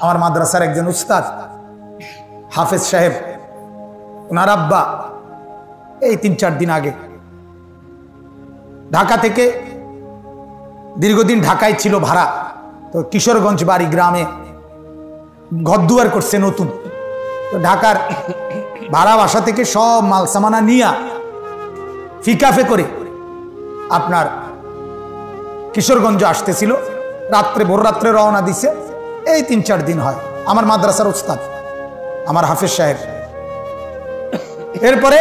আমার মাদ্রাসার একজন উস্তাদ হাফেজ সাহেব, ওনার আব্বা এই 3-4 দিন আগে ঢাকা থেকে, দীর্ঘদিন ঢাকায় ছিল ভাড়া, তো কিশোরগঞ্জ বাড়ি গ্রামে ঘরদুয়ার করছে নতুন, তো ঢাকার ভাড়া বাসা থেকে সব মাল সামানা নিয়ে ফিকাফে করে আপনার কিশোরগঞ্জ আসতেছিল। রাত্রে ভোর রাত্রে রওনা দিছে। এই 3-4 দিন হয়। আমার মাদ্রাসার উস্তাদ আমার হাফেজ সাহেব। এরপরে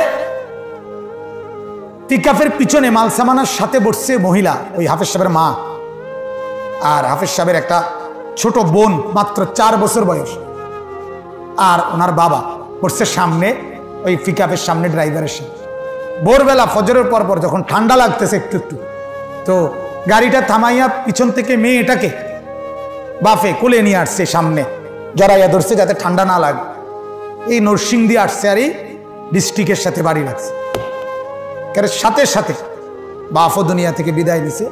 পিকআপের পিছনে মাল সামানার সাথে বসছে মহিলা, ওই হাফেজ সাহেবের মা, আর হাফেজ সাহেবের একটা ছোট বোন, মাত্র 4 বছর বয়স, আর ওনার বাবা বসছে সামনে, ওই পিকআপের সামনে ড্রাইভারের সামনে। ভোরবেলা ফজরের পর পর যখন ঠান্ডা লাগতেছে একটু একটু, তো গাড়িটা থামাইয়া পিছন থেকে মেয়েটাকে বাফে কোলে নিয়ে আসছে, সামনে জড়াইয়া ধরছে যাতে ঠান্ডা না লাগে। এই নরসিংদী আসছে আর এই ডিস্ট্রিক্টের সাথে বাড়ি রাখছে। সাথে সাথে বাফও দুনিয়া থেকে বিদায় দিছে,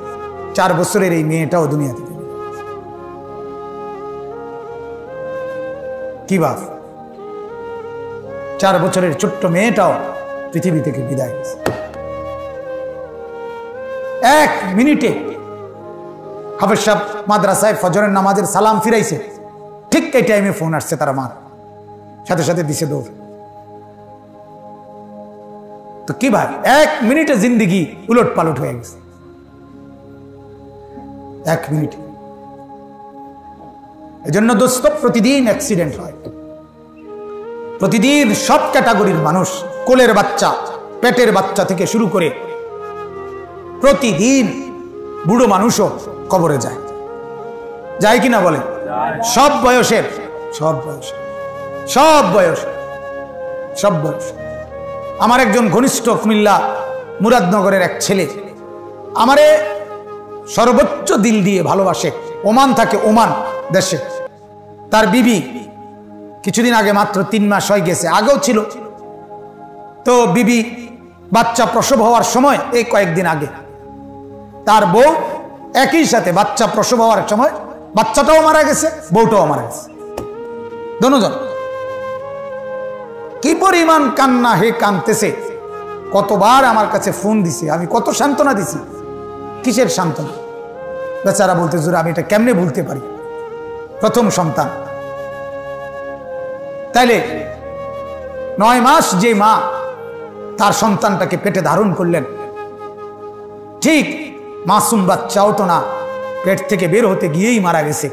4 বছরের এই মেয়েটাও দুনিয়া থেকে। কি বাপ, 4 বছরের ছোট্ট মেয়েটাও পৃথিবী থেকে বিদায় দিছে। 1 মিনিটে হাফেজ সাহেব মাদ্রাসায় ফজরের নামাজের সালাম ফিরাইছে, ঠিক এই টাইমে ফোন আসছে তার মার, সাথে সাথে দিছে দৌড়। তো কি ভাই, 1 মিনিটে জিন্দিগি উলট পালট হয়ে গেছে। 1 মিনিটে। এজন্য দোস্ত, প্রতিদিন অ্যাক্সিডেন্ট হয়, প্রতিদিন সব ক্যাটাগরির মানুষ, কোলের বাচ্চা, পেটের বাচ্চা থেকে শুরু করে প্রতিদিন বুড়ো মানুষও কবরে যায়। যায় কিনা বলে? সব বয়সের, সব বয়স, সব বয়স, সব বয়স। আমার একজন ঘনিষ্ঠ কুমিল্লা মুরাদনগরের এক ছেলে আমারে সর্বোচ্চ দিল দিয়ে ভালোবাসে, ওমান থাকে, ওমান দেশে। তার বিবি কিছুদিন আগে মাত্র 3 মাস হয়ে গেছে, আগেও ছিল। তো বিবি বাচ্চা প্রসব হওয়ার সময়, এই কয়েকদিন আগে তার বউ একই সাথে বাচ্চা প্রসব হওয়ার সময় বাচ্চাটাও মারা গেছে, বউটাও মারা গেছে, দুজন। কি পরিমাণ কান্না হে কানতেছে, কতবার আমার কাছে ফোন দিছে, আমি কত সান্ত্বনা দিছি। কিসের সান্ত্বনা? বেচারা বলতে জোরে, আমি এটা কেমনে ভুলতে পারি, প্রথম সন্তান। তাইলে 9 মাস যে মা তার সন্তানটাকে পেটে ধারণ করলেন, ঠিক মাসুম বাচ্চাও তো না, পেট থেকে বের হতে গিয়েই মারা গেছে।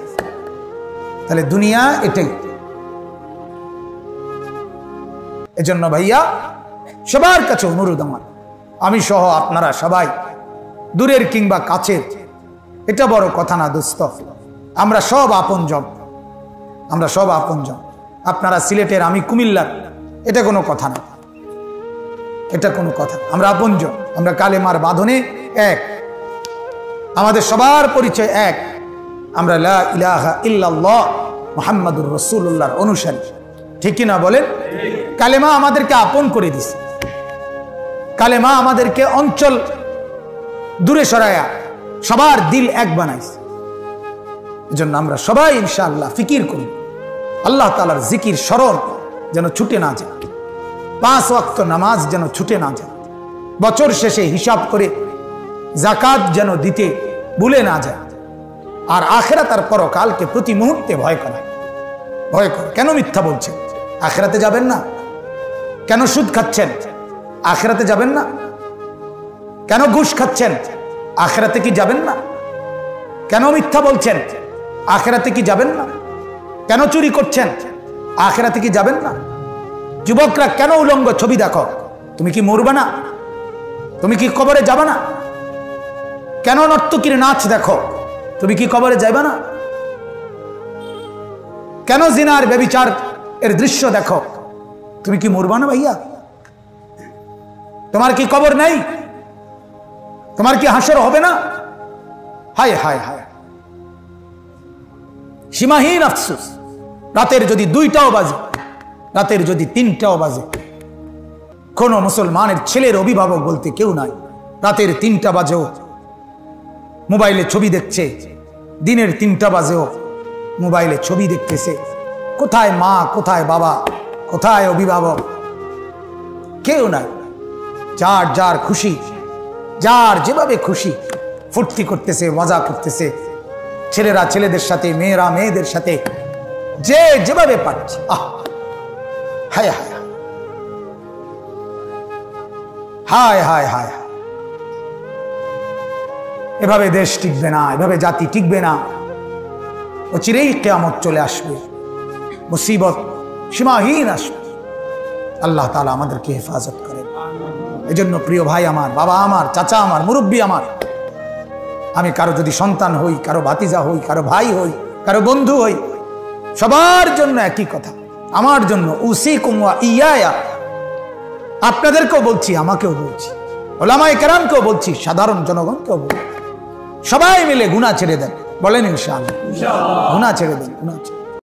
তাহলে দুনিয়া এটাই। এজন্য ভাইয়া, সবার কাছে অনুরোধ আমার, আমি সহ আপনারা সবাই, দূরের কিংবা কাছের, এটা বড় কথা না দোস্ত, আমরা সব আপনজন, আমরা সব আপনজন। আপনারা সিলেটের, আমি কুমিল্লার, এটা কোনো কথা না, এটা কোনো কথা। আমরা আপনজন, আমরা কালেমার বাঁধনে এক, আমাদের সবার পরিচয় এক, আমরা লা ইলাহা ইল্লাল্লাহ মুহাম্মাদুর রাসূলুল্লাহর অনুসারী, ঠিক কি না বলেন? কালেমা আমাদেরকে আপন করে দিছে, কালেমা আমাদেরকে অঞ্চল দূরে সরায়া সবার দিল এক বানাইছে। এজন্য আমরা সবাই ইনশাআল্লাহ ফিকির করি, আল্লাহ তাআলার জিকির স্মরণ যেন ছুটে না যায়, 5 ওয়াক্ত নামাজ যেন ছুটে না যায়, বছর শেষে হিসাব করে যাকাত যেন দিতে ভুলে না যায়, আর আখিরাত আর পরকালকে প্রতি মুহূর্তে ভয় করা। ভয় কর, কেন মিথ্যা বলছেন? আখিরাতে যাবেন না? কেন সুদ খাচ্ছেন? আখিরাতে যাবেন না? কেন ঘুষ খাচ্ছেন? আখিরাতে কি যাবেন না? কেন মিথ্যা বলছেন? আখিরাতে কি যাবেন না? কেন চুরি করছেন? আখিরাতে কি যাবেন না? যুবকরা কেন উলঙ্গ ছবি দেখো? তুমি কি মরবে না? তুমি কি কবরে যাবে না? কেন নর্তকীর নাচ দেখো? তুমি কি কবরে যাবে না? কেন জিনার ব্যভিচার এর দৃশ্য দেখো? তুমি কি মরবে না ভাইয়া? তোমার কি কবর নাই? তোমার কি হাসর হবে না? হায় হায় হায়, সীমাহীন আফসোস। রাতের যদি 2টাও বাজে, রাতের যদি 3টাও বাজে, কোন মুসলমানের ছেলের অভিভাবক বলতে কেউ নাই, রাতের 3টা বাজেও মোবাইলে ছবি দেখছে, দিনের 3টা বাজেও মোবাইলে ছবি দেখতেছে, কোথায় মা, কোথায় বাবা, কোথায় অভিভাবক, কেউ নাই। যার যার খুশি, যার যেভাবে খুশি ফুর্তি করতেছে, মজা করতেছে, ছেলেরা ছেলেদের সাথে, মেয়েরা মেয়েদের সাথে, যে যেভাবে পারছে। হায় হায় হায় হায় হায়, এভাবে দেশ টিকবে না, এভাবে জাতি টিকবে না। অচিরেই কিয়ামত চলে আসবে, মুসিবত সীমাহীন আসবে। আল্লাহ তাআলা আমাদেরকে হেফাজত করেন। এজন্য প্রিয় ভাই আমার, বাবা আমার, চাচা আমার, মুরব্বী আমার, আমি কারো যদি সন্তান হই, কারো ভাতিজা হই, কারো ভাই হই, কারো বন্ধু হই, সবার জন্য একই কথা, আমার জন্য উসিকুম ওয়া ইয়ায়া, আপনাদেরকেও বলছি, আমাকেও বলছি, উলামায়ে কেরামকেও বলছি, সাধারণ জনগণকেও বলছি, সবাই মিলে গুনাহ ছেড়ে দেন। বলেন ইনশাআল্লাহ, গুনাহ ছেড়ে দেন, গুনাহ ছেড়ে।